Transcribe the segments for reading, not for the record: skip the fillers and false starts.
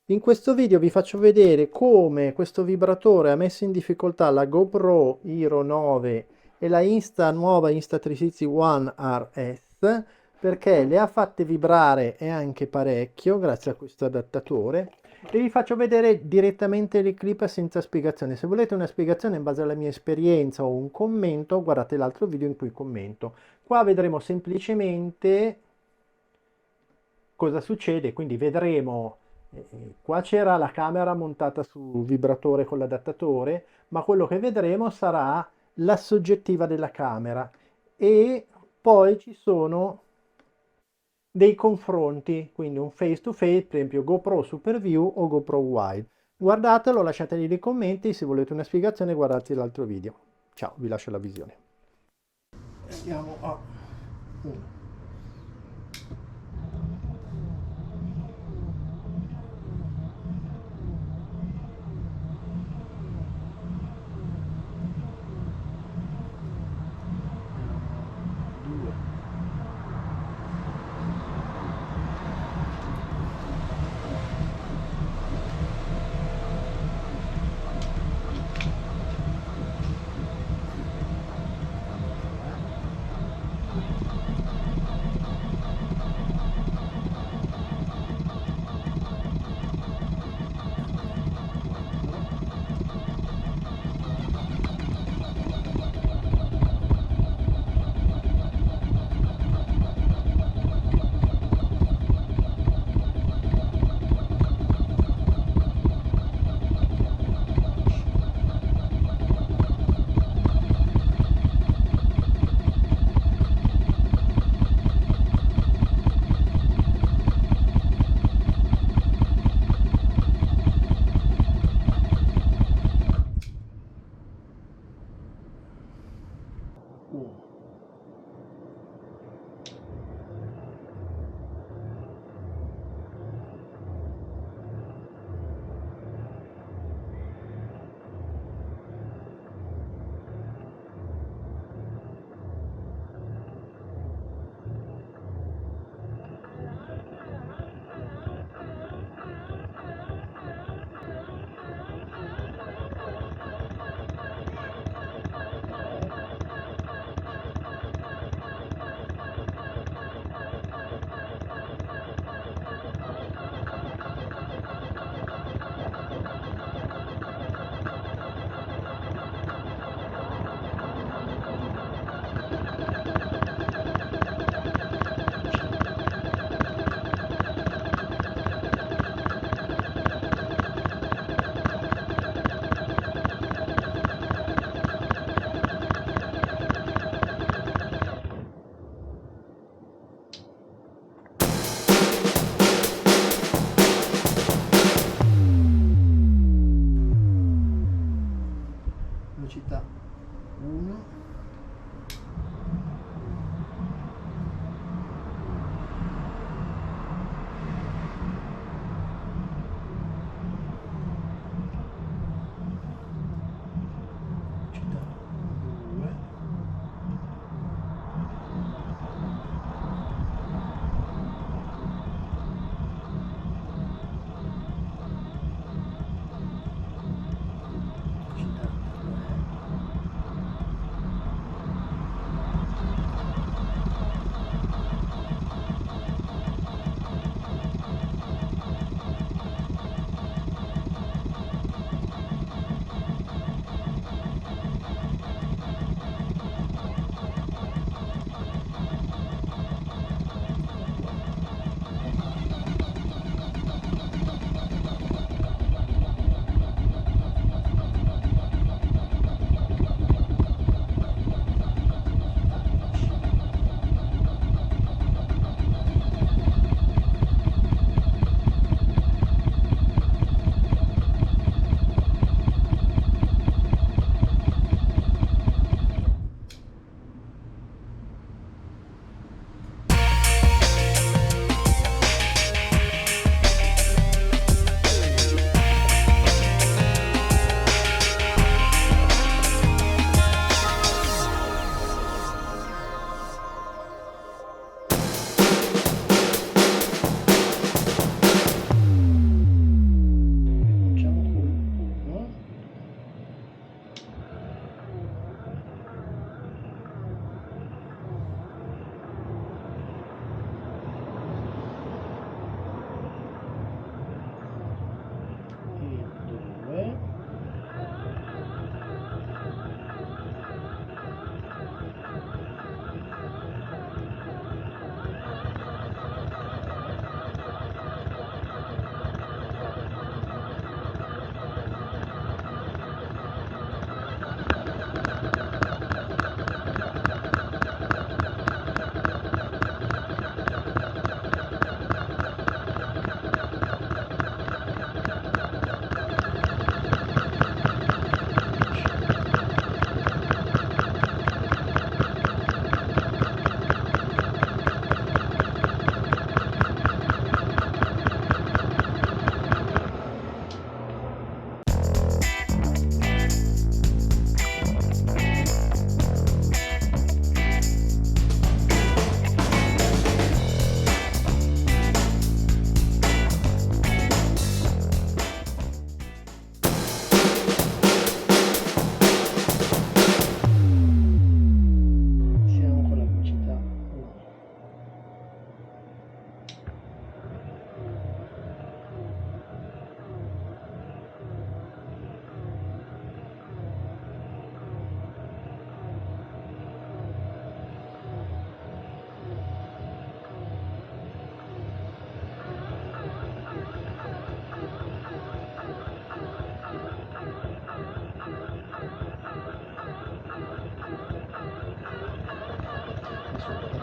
In questo video vi faccio vedere come questo vibratore ha messo in difficoltà la GoPro Hero 9 e la nuova Insta360 One RS perché le ha fatte vibrare e anche parecchio grazie a questo adattatore e vi faccio vedere direttamente le clip senza spiegazione. Se volete una spiegazione in base alla mia esperienza o un commento, guardate l'altro video in cui commento. Qua vedremo semplicemente cosa succede, quindi vedremo, qua c'era la camera montata sul vibratore con l'adattatore, ma quello che vedremo sarà la soggettiva della camera e poi ci sono dei confronti, quindi un face to face, per esempio GoPro Super View o GoPro Wide. Guardatelo, lasciateli nei commenti, se volete una spiegazione guardate l'altro video. Ciao, vi lascio la visione. Andiamo a 1.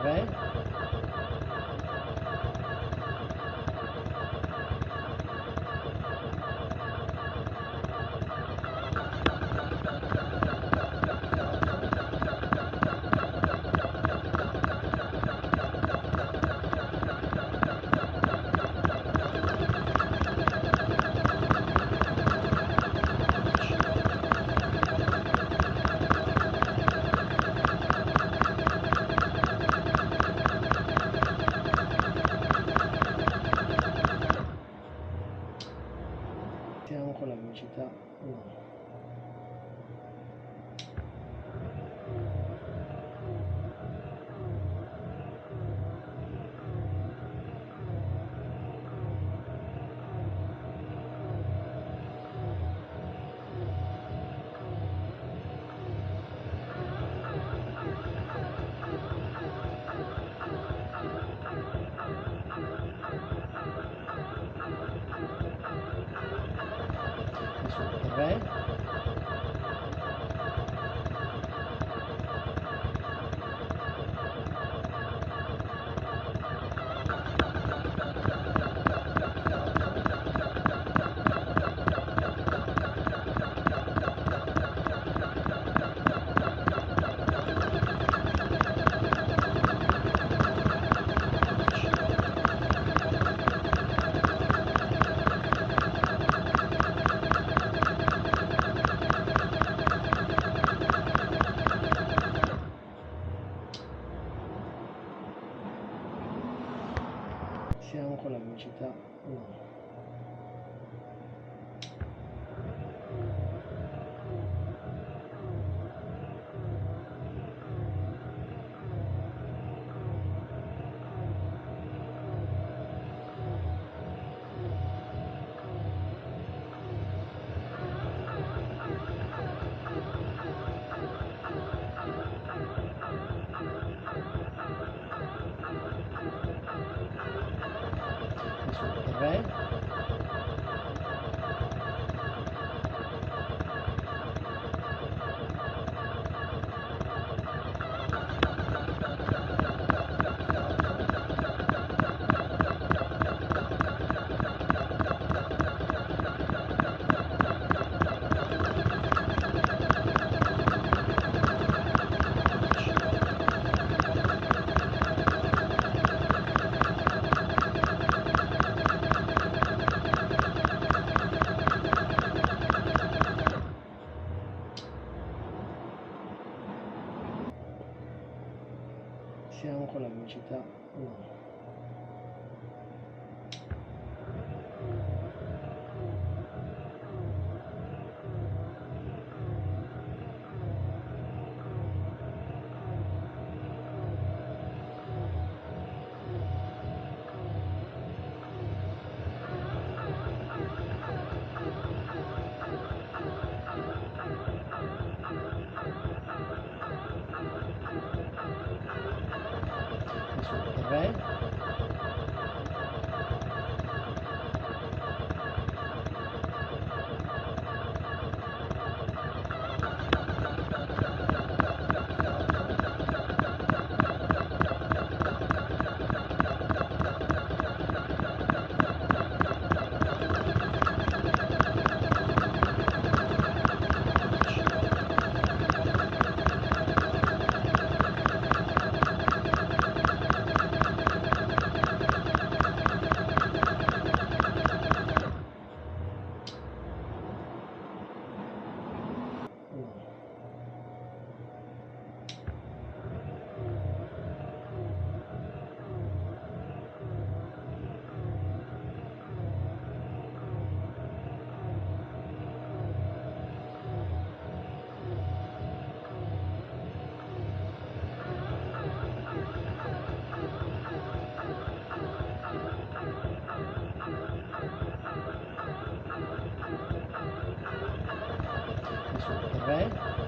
3. Siamo con la velocità 1. Adesso 3. Siamo con la velocità 1. Adesso 3. Siamo con la velocità 1. Adesso 3. Adesso 3.